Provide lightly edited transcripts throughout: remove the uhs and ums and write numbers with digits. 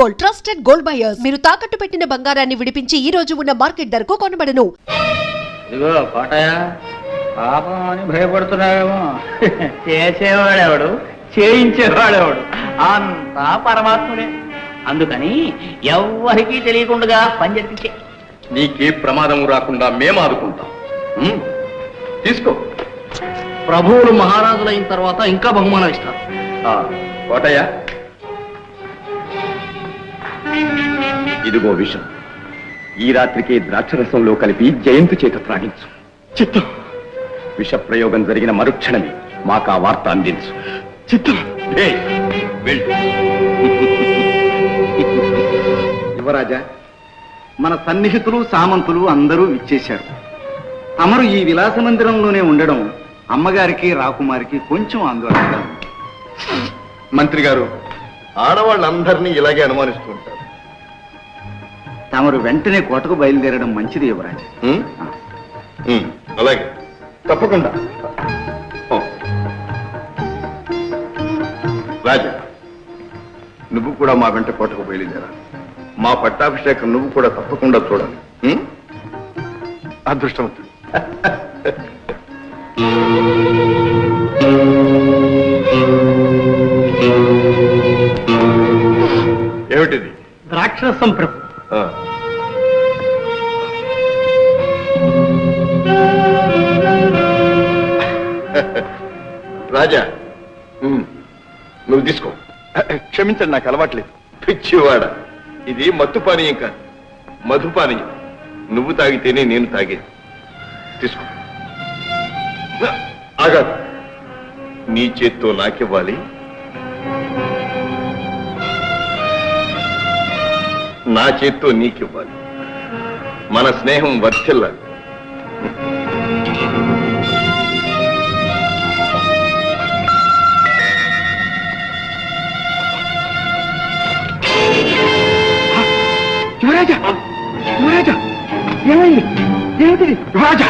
Gold, trusted gold buyers. మీరు తాకట్టు పెట్టిన బంగారాన్ని విడిపించి ఈ రోజు ఉన్న మార్కెట్ ధరకు కొనబడను. ఇదిగో కోటయ్య, పాపం అని భయపడుతున్నావేమో. చేసేవాడెవడు, చేయించేవాడెవడు, అంతా పరమాత్ముడే. అందుకని ఎవ్వరికీ తెలియకుండా పని జరిపించే. నీకే ప్రమాదం రాకుండా మేము ఆదుకుంటాం. తీసుకో. ప్రభువులు మహారాజులైన తర్వాత ఇంకా బహుమానం ఇస్తారు. కోటయ్య, ఇదిగో విషం. ఈ రాత్రికి ద్రాక్షరసంలో కలిపి జయంతు చేత త్రాగించు. చిత్తం. విష ప్రయోగం జరిగిన మరుక్షణమే మాకు ఆ వార్త అందించు. చిత్తం. యువరాజా, మన సన్నిహితులు సామంతులు అందరూ విచ్చేశారు. తమరు ఈ విలాస మందిరంలోనే ఉండడం అమ్మగారికి రాకుమారికి కొంచెం ఆందోళనగా ఉంది. మంత్రి గారు, ఆడవాళ్ళందరినీ ఇలాగే అనుమానిస్తూ ఉంటారు. తమరు వెంటనే కోటకు బయలుదేరడం మంచిది యువరాజా. అలాగే, తప్పకుండా. రాజా, నువ్వు కూడా మా వెంట కోటకు బయలుదేరాలి. మా పట్టాభిషేకం నువ్వు కూడా తప్పకుండా చూడాలి. అదృష్టవంతుడు. ఏమిటిది? ద్రాక్షరసం ప్రభు. రాజా, నువ్వు తీసుకో. క్షమించండి, నాకు అలవాట్లేదు. పిచ్చివాడ, ఇది మత్తు పానీయం కాదు, మధుపానీయం. నువ్వు తాగితేనే నేను తాగేది. తీసుకో. ఆగాదు, నీ చేత్తో నాకివ్వాలి, నా చేత్తో నీకివ్వాలి. మన స్నేహం వర్ధిల్లాలి. యువరాజా, యువరాజా, ఏమైంది? ఏమిటిది? యువరాజా,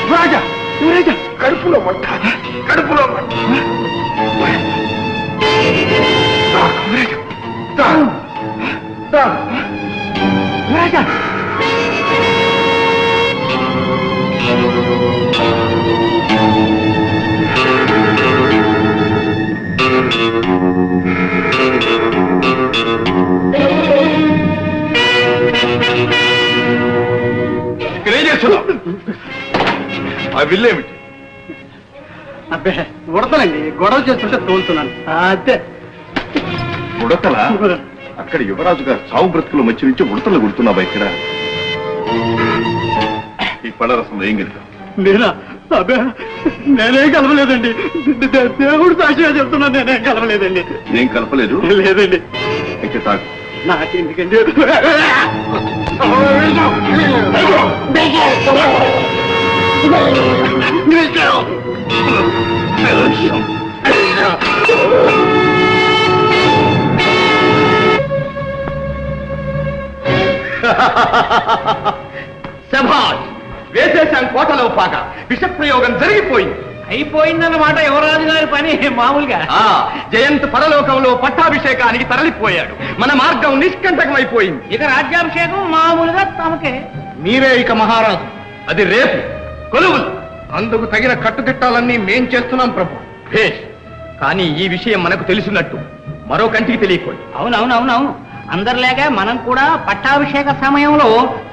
యువరాజా, యువరాజా, కడుపులో మంట, కడుపులో మంట. యువరాజా, ఇక్కడేం చేస్తున్నావు? ఆ విల్లేమిటి? అబ్బే, ఉడతలండి. గొడవ చేస్తుంటే తోలుతున్నాను అంతే. ఉడతలా? అక్కడ యువరాజు గారు చావు బ్రతుకుల మధ్య నుంచి ఉడతలు గుడుతున్నావా? ఇక్కడ ఈ పళ్ళరసంలో ఏం కలిపావు? నేనా? అబ్బే, నేనేం కలవలేదండి. దేవుడు సాక్షిగా చెప్తున్నాను, నేనేం కలవలేదండి. ఏం కలపలేదు? లేదండి. అయితే తాగు. నాకెందుకండి? శభాష్, వేసేశాం కోటలో పాక. విష ప్రయోగం జరిగిపోయింది. అయిపోయిందన్నమాట యువరాజు గారి పని. మామూలుగా జయంత్ పరలోకంలో పట్టాభిషేకానికి తరలిపోయాడు. మన మార్గం నిష్కంటకమైపోయింది. ఇక రాజ్యాభిషేకం మామూలుగా తమకే. మీరే ఇక మహారాజు. అది రేపు. కొలువులు. అందుకు తగిన కట్టుదిట్టాలన్నీ మేం చేస్తున్నాం ప్రభు. భేష్. కానీ ఈ విషయం మనకు తెలిసినట్టు మరో కంటికి తెలియకూడదు. అవునవునవునవును. అందరిలాగా మనం కూడా పట్టాభిషేక సమయంలో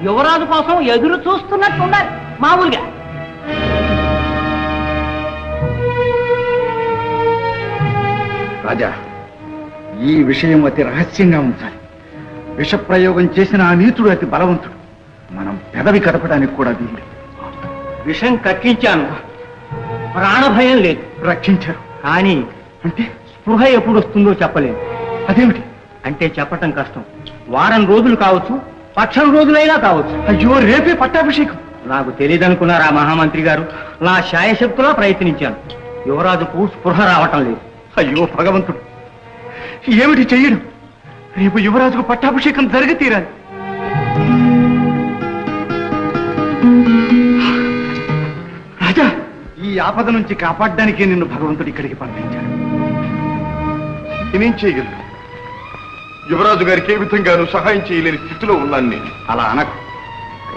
యువరాజు కోసం ఎదురు చూస్తున్నట్టు ఉండాలి మామూలుగా. రాజా, ఈ విషయం అతి రహస్యంగా ఉంచాలి. విష ప్రయోగం చేసిన ఆ నీతుడు అతి బలవంతుడు. మనం పెదవి కదపడానికి కూడా వీలు. విషం కక్కించాను, ప్రాణభయం లేదు. రక్షించారు కానీ అంటే స్పృహ ఎప్పుడు వస్తుందో చెప్పలేదు. అదేమిటి? అంటే చెప్పటం కష్టం. వారం రోజులు కావచ్చు, పక్షం రోజులైనా కావచ్చు. అయ్యో, రేపే పట్టాభిషేకం. నాకు తెలియదనుకున్నారా మహామంత్రి గారు? నా శాయశక్తులా ప్రయత్నించాను, యువరాజుకు స్పృహ రావటం లేదు. అయ్యో భగవంతుడు, ఏమిటి చెయ్యడం? రేపు యువరాజుకు పట్టాభిషేకం జరిగి తీరాలి. రాజా, ఈ ఆపద నుంచి కాపాడడానికే నిన్ను భగవంతుడు ఇక్కడికి పంపించాడు. నేనేం చేయగలను? యువరాజు గారికి ఏ విధంగానూ సహాయం చేయలేని స్థితిలో ఉన్నాను నేను. అలా అనకు.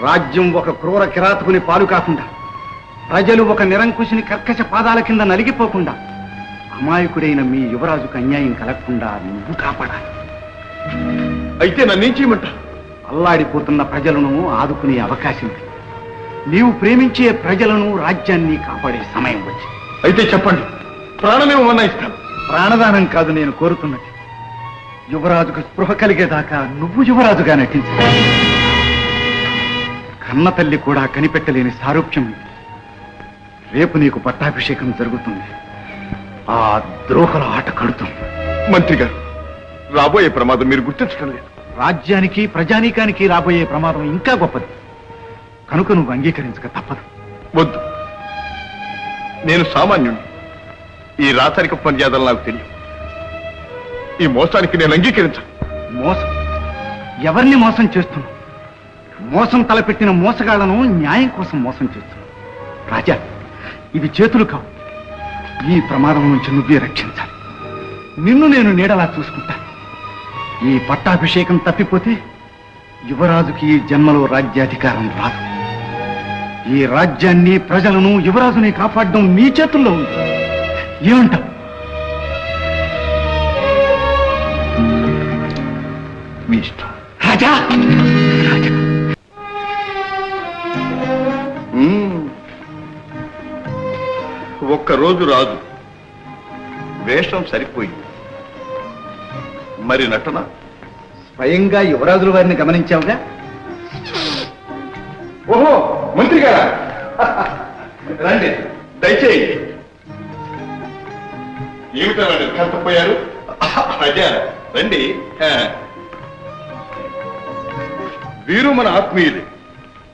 రాజ్యం ఒక క్రూర కిరాతకుని పాలు కాకుండా, ప్రజలు ఒక నిరంకుశిని కర్కశ పాదాల కింద నలిగిపోకుండా, అమాయకుడైన మీ యువరాజుకు అన్యాయం కలగకుండా నువ్వు కాపాడాలి. అయితే నన్నేం చేయమంటారు? అల్లాడిపోతున్న ప్రజలను ఆదుకునే అవకాశం ఉంది. నీవు ప్రేమించే ప్రజలను, రాజ్యాన్ని కాపాడే సమయం వచ్చి. అయితే చెప్పండి, ప్రాణమేమన్నా ఇస్తాను. ప్రాణదానం కాదు నేను కోరుతున్నది. యువరాజుకు స్పృహ కలిగేదాకా నువ్వు యువరాజుగా నటించు. కన్న తల్లి కూడా కనిపెట్టలేని సారూప్యం ఇది. రేపు నీకు పట్టాభిషేకం జరుగుతుంది. ఆ ద్రోహల ఆట కడుతుంది. మంత్రి గారు, రాబోయే ప్రమాదం మీరు గుర్తించడం లేదు. రాజ్యానికి, ప్రజానీకానికి రాబోయే ప్రమాదం ఇంకా గొప్పది. కనుక నువ్వు అంగీకరించక తప్పదు. వద్దు, నేను సామాన్యుణ్ణి. ఈ రాచరిక మర్యాదలు నాకు తెలియదు. ఈ మోసానికి నేను అంగీకరించాను. మోసం? ఎవరిని మోసం చేస్తున్నావు? మోసం తలపెట్టిన మోసగాళ్లను న్యాయం కోసం మోసం చేస్తున్నావు. రాజా, ఇవి చేతులు కావు. ఈ ప్రమాదం నుంచి నువ్వే రక్షించాలి. నిన్ను నేను నీడలా చూసుకుంటాను. ఈ పట్టాభిషేకం తప్పిపోతే యువరాజుకి ఈ జన్మలో రాజ్యాధికారం రాదు. ఈ రాజ్యాన్ని, ప్రజలను, యువరాజుని కాపాడడం నీ చేతుల్లో ఉంది. ఏమంటావు? మీ ఇష్టం. రాజా, రాజా. ఒక్కరోజు రాజు వేషం సరిపోయింది, మరి నటన? స్వయంగా యువరాజుల వారిని గమనించావుగా. ఓహో, మంత్రి గారా, రండి, దయచేయండి. ఏమిటండి కష్టపోయారు? అదే, రండి. వీరు మన ఆత్మీయులే.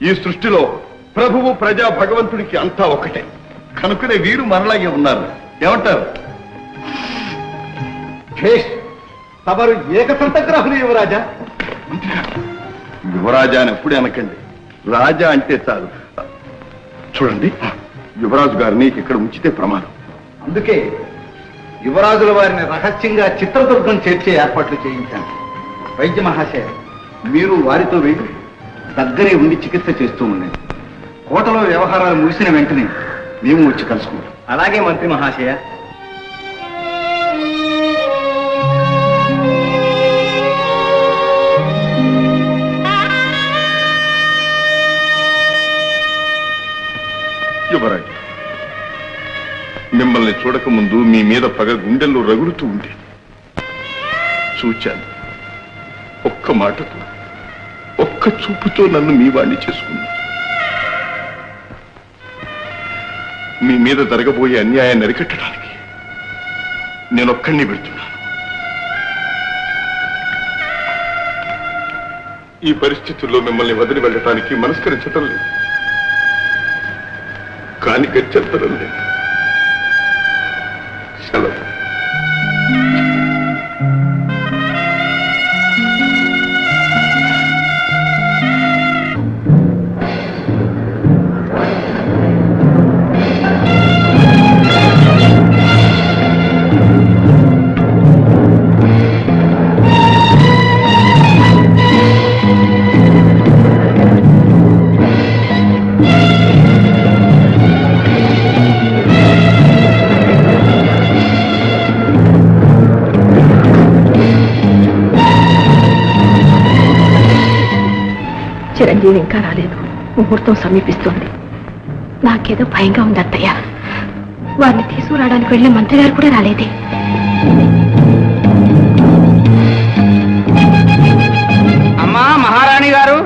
ఈ సృష్టిలో ప్రభువు, ప్రజా, భగవంతుడికి అంతా ఒకటే. కనుకనే వీరు మనలాగే ఉన్నారు. ఏమంటారు? తమరు ఏకసంతగ్రాహులు యువరాజా. యువరాజా అని ఎప్పుడే అనకండి, రాజా అంటే చాలు. చూడండి, యువరాజు గారిని ఇక్కడ ఉంచితే ప్రమాదం. అందుకే యువరాజుల వారిని రహస్యంగా చిత్రదుర్గం చేర్చే ఏర్పాట్లు చేయించాను. వైద్య మహాశయ, మీరు వారితో వెళ్ళి దగ్గరే ఉండి చికిత్స చేస్తూ ఉండండి. కోటలో వ్యవహారాలు ముగిసిన వెంటనే మేము వచ్చి కలుసుకుంటాం. అలాగే మంత్రి మహాశయ. యువరాజు, మిమ్మల్ని చూడకముందు మీ మీద పగ గుండెల్లో రగులుతూ ఉంది. చూచాను. ఒక్క మాటతో, ఒక్క చూపుతో నన్ను మీ వాణ్ణి చేసుకున్నాను. మీ మీద జరగబోయే అన్యాయాన్ని అరికట్టడానికి నేనొక్కడిని పెడుతున్నాను. ఈ పరిస్థితుల్లో మిమ్మల్ని వదిలి వెళ్ళటానికి మనస్కరించటం లేదు, కానీ గచ్చంతరం లేదు. సెలవు. చిరంజీవి ఇంకా రాలేదు. ముహూర్తం సమీపిస్తుంది. నాకేదో భయంగా ఉంది అత్తయ్య. వారిని తీసుకురావడానికి వెళ్ళిన మంత్రి గారు కూడా రాలేదే. అమ్మా మహారాణి గారు,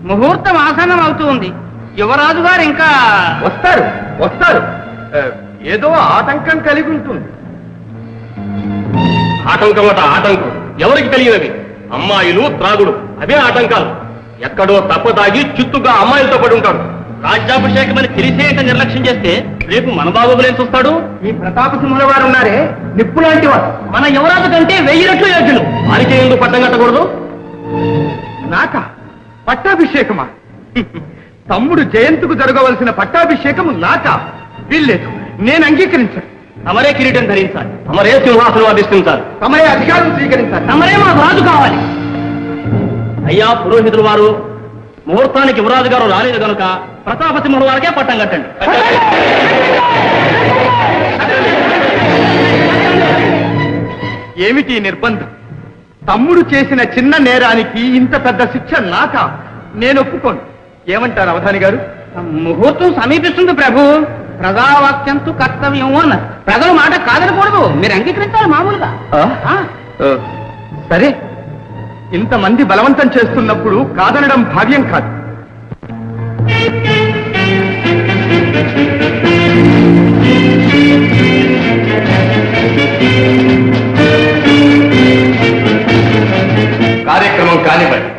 ముహూర్తం ఆసన్నం అవుతుంది. యువరాజు గారు ఇంకా వస్తారు వస్తారు. ఏదో ఆటంకం కలిగి ఉంటుంది. ఆటంకం అట ఆటంకం. ఎవరికి తెలియనవి? అమ్మాయిలు, త్రాగుడు, అవే ఆటంకాలు. ఎక్కడో తప్పదాగి చిత్తుగా అమ్మాయిలతో పడి ఉంటాడు. రాజ్యాభిషేకం అని తెలిసేంత నిర్లక్ష్యం చేస్తే రేపు మన బాబులేం చూస్తాడు? ఈ ప్రతాపసింహుల వారు ఉన్నారే, నిప్పు లాంటి వారు. మన యువరాజు కంటే 1000 రెట్లు యోగ్యులు. వారికి ఎందుకు పట్టం కట్టకూడదు? నాకా పట్టాభిషేకమా? తమ్ముడు జయంతుకు జరగవలసిన పట్టాభిషేకము నాకా? వీల్లేదు, నేను అంగీకరించను. తమరే కిరీటం ధరించాలి, తమరే సింహాసనం అధిష్ఠించాలి, తమరే అధికారం స్వీకరించాలి. తమరే మాకు రాజు కావాలి. అయ్యా పురోహితులు వారు, ముహూర్తానికి యువరాజు గారు రాలేదు కనుక ప్రతాపసింహుల వారికే పట్టం కట్టండి. ఏమిటి ఈ నిర్బంధం? తమ్ముడు చేసిన చిన్న నేరానికి ఇంత పెద్ద శిక్ష నాక? నేను ఒప్పుకోను. ఏమంటారు అవధాని గారు? ముహూర్తం సమీపిస్తుంది ప్రభు. ప్రజావాక్యంతో కర్తవ్యం అన్నారు. ప్రజల మాట కాదనకూడదు, మీరు అంగీకరించాలి మామూలుగా. సరే, ఇంతమంది బలవంతం చేస్తున్నప్పుడు కాదనడం భావ్యం కాదు. కార్యక్రమం కానివ్వండి.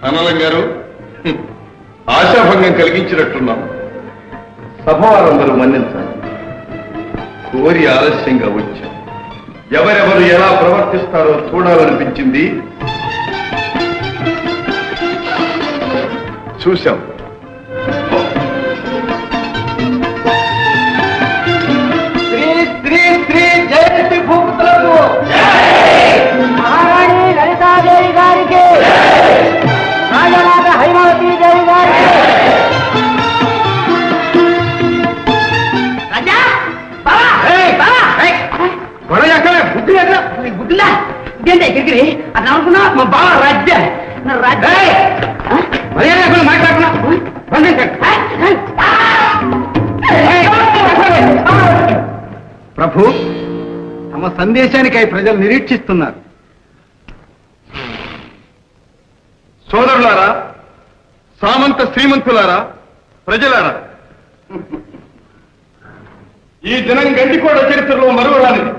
అన్నలం గారు, ఆశాభంగం కలిగించినట్టున్నాం. సభ వారందరూ మన్నించాలి. కోరి ఆలస్యంగా వచ్చాం. ఎవరెవరు ఎలా ప్రవర్తిస్తారో చూడాలనిపించింది. చూశాం. శ్రీ శ్రీ శ్రీ జయంతి భూపతులకు, మహారాణి లలితాదేవి గారికి, రాజమాత హైమావతి దేవి గారికి. రాజా బుద్ధిలా ఇదేంటే గిరిగిరి అది అనుకున్నా మా బావ రాజ్య మాట్లాడుకున్నా. ప్రభు, తమ సందేశానికై ప్రజలు నిరీక్షిస్తున్నారు. సోదరులారా, సామంత శ్రీమంతులారా, ప్రజలారా, ఈ దినం గండికోట చరిత్రలో మరువరానిది.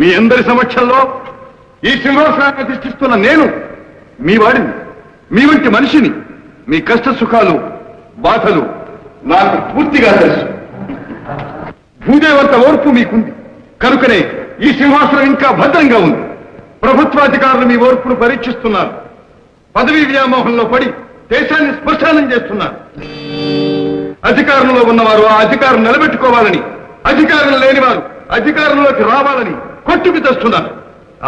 మీ అందరి సమక్షంలో ఈ సింహాసనాన్ని అధిష్ఠిస్తున్న నేను మీ వాడిని, మీ వంటి మనిషిని. మీ కష్ట సుఖాలు, బాధలు నాకు పూర్తిగా తెలుసు. భూదేవంత ఓర్పు మీకుంది కనుకనే ఈ సింహాసనం ఇంకా భద్రంగా ఉంది. ప్రభుత్వాధికారులు మీ ఓర్పును పరీక్షిస్తున్నారు. పదవీ వ్యామోహంలో పడి దేశాన్ని స్పర్శానం చేస్తున్నారు. అధికారంలో ఉన్నవారు ఆ అధికారం నిలబెట్టుకోవాలని, అధికారం లేనివారు అధికారంలోకి రావాలని కొట్టుకు తెస్తున్నారు.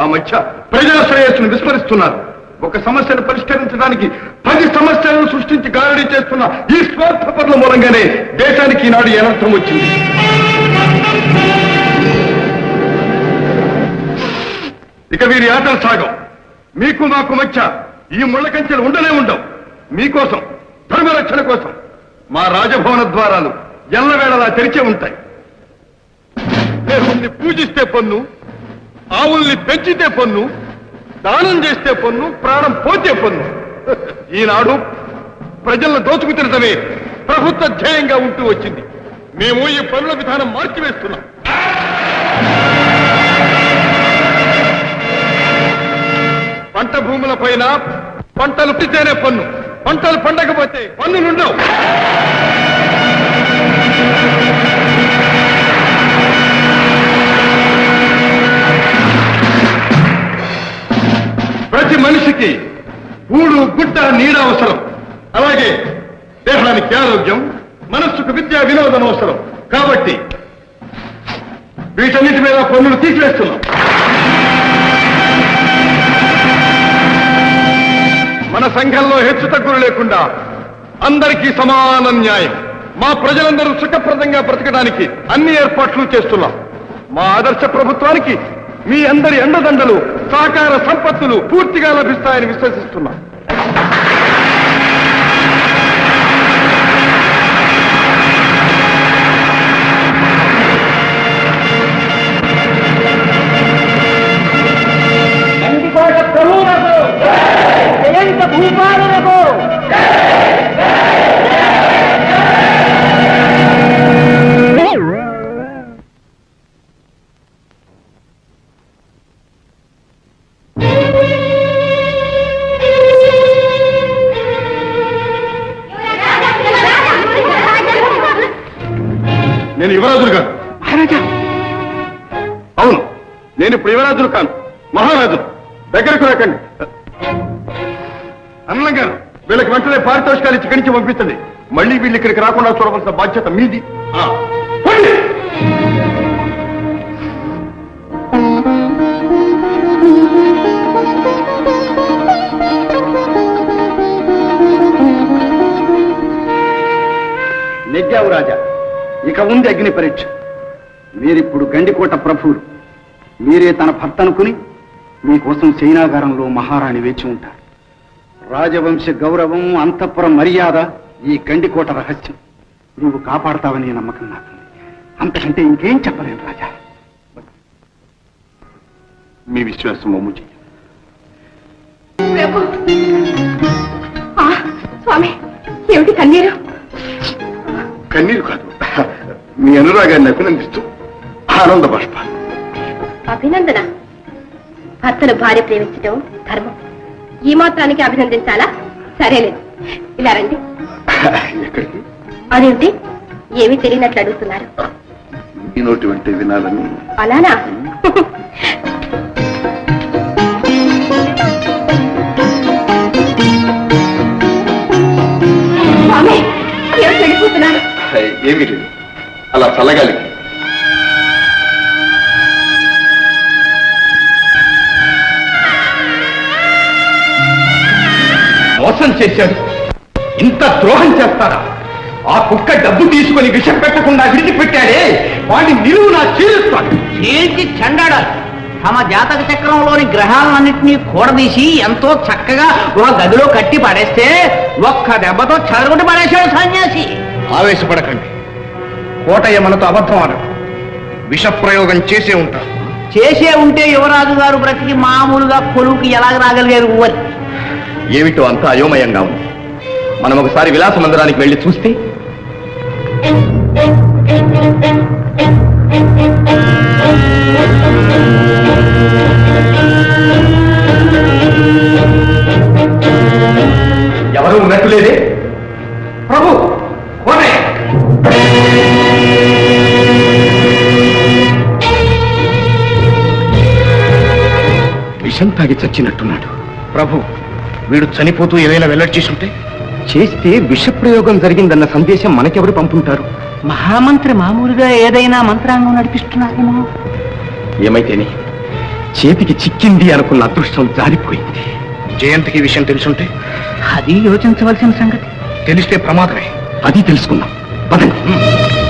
ఆ మధ్య ప్రజా శ్రేయస్సును విస్మరిస్తున్నారు. ఒక సమస్యను పరిష్కరించడానికి 10 సమస్యలను సృష్టించి గారడీ చేస్తున్న ఈ స్వార్థపరుల మూలంగానే దేశానికి ఈనాడు అనర్థం వచ్చింది. ఇక వీరి ఆటలు సాగం. మీకు మాకు మధ్య ఈ ముళ్ళ కంచెలు ఉండనే ఉండవు. మీకోసం, ధర్మరక్షణ కోసం మా రాజభవన ద్వారాలు ఎల్లవేళలా తెరిచే ఉంటాయి. దేవుణ్ణి పూజిస్తే పన్ను, ఆవుల్ని పెంచితే పన్ను, దానం చేస్తే పన్ను, ప్రాణం పోతే పన్ను. ఈనాడు ప్రజలను దోచుకు తినటమే ప్రభుత్వ ధ్యేయంగా ఉంటూ వచ్చింది. మేము ఈ పన్నుల విధానం మార్చివేస్తున్నాం. పంట భూములపైన పంటలు పుట్టితేనే పన్ను, పంటలు పండకపోతే పన్నులుండవు. ప్రతి మనిషికి ఊడు, గుడ్డ, నీడ అవసరం. అలాగే దేహానికి ఆరోగ్యం, మనస్సుకు విద్య, వినోదం అవసరం. కాబట్టి వీటన్నిటి మీద పన్నులు తీసివేస్తున్నాం. మన సంఘంలో హెచ్చు తగ్గులు లేకుండా అందరికీ సమాన న్యాయం, మా ప్రజలందరూ సుఖప్రదంగా బ్రతకడానికి అన్ని ఏర్పాట్లు చేస్తున్నాం. మా ఆదర్శ ప్రభుత్వానికి మీ అందరి అండదండలు, సహకార సంపత్తులు పూర్తిగా లభిస్తాయని విశ్వసిస్తున్నాం. నేను యువరాజును కాను. మహారాజా, అవును, నేను ఇప్పుడు యువరాజును కాను, మహారాజు. దగ్గరకు రాకండి. అన్నం గారు, వీళ్ళకి వెంటనే పారితోషికాలు ఇక్కడి నుంచి పంపించండి. మళ్ళీ వీళ్ళు ఇక్కడికి రాకుండా చూడవలసిన బాధ్యత మీది. పోండి. నెగ్గావు రాజా. ఇక ఉంది అగ్ని పరీక్ష. మీరిప్పుడు గండికోట ప్రభువులు. మీరే తన భర్త అనుకుని మీకోసం శయనాగారంలో మహారాణి వేచి ఉంటారు. రాజవంశ గౌరవం, అంతఃపుర మర్యాద ఈ గండికోట రహస్యం. నువ్వు కాపాడతావని నమ్మకం నాకుంది. అంతకంటే ఇంకేం చెప్పలేను రాజా. మీ విశ్వాసం మమ్ము చెయ్యి. స్వామి, ఏమిటి కన్నీరు? కన్నీరు కాదు, మీ అనురాగాన్ని అభినందిస్తూ ఆనంద బాష్పాలు. అభినందన? భర్తను భార్య ప్రేమించడం ధర్మం. ఈ మాత్రానికి అభినందించాలా? సరేలేదు, ఇలా రండి. ఎక్కడికి? అదేంటి ఏమీ తెలియనట్లు అడుగుతున్నారు? ఈ నోటి వెంటే వినాలని. అలానా? స్వామి, ఏమిటి వెళ్ళిపోతున్నారు? ఏమీ లేదు, అలా చల్లగాలి. మోసం చేశాడు. ఇంత ద్రోహం చేస్తారా? ఆ కుక్క డబ్బు తీసుకొని విషం పెట్టకుండా విడిచిపెట్టాడే, వాడిని నిలువునా చీలుస్తాడు. చీల్చి చెండాడాలి. తమ జాతక చక్రంలోని గ్రహాలన్నింటినీ కూడదీసి ఎంతో చక్కగా ఒక గదిలో కట్టి పడేస్తే ఒక్క దెబ్బతో చెదరగొట్టి పడేశాడు సన్యాసి. ఆవేశపడకండి. కోటయ్య మనతో అబద్ధం ఆడడు. విష ప్రయోగం చేసే ఉంటారు. చేసే ఉంటే యువరాజు గారు బ్రతికి మామూలుగా కొలువుకి ఎలాగ రాగలిగారు అని. ఏమిటో అంతా అయోమయంగా ఉంది. మనం ఒకసారి విలాస మందిరానికి వెళ్ళి చూస్తే. ఎవరు ఉన్నట్టు లేదే. ప్రభు, కోటయ్య. విషం తాగి చచ్చినట్టున్నాడు. ప్రభు, వీడు చనిపోతూ ఏదైనా వెల్లడి చేసుంటే? చేస్తే విషప్రయోగం జరిగిందన్న సందేశం మనకెవరు పంపుంటారు? మహామంత్రి మామూలుగా ఏదైనా మంత్రాంగం నడిపిస్తున్నారేమో. ఏమైతేనే చేతికి చిక్కింది అనుకున్న అదృష్టం జారిపోయింది. జయంతికి విషయం తెలుసుంటే? అది యోచించవలసిన సంగతి. తెలిస్తే ప్రమాదమే. అది తెలుసుకుందాం. పదండి.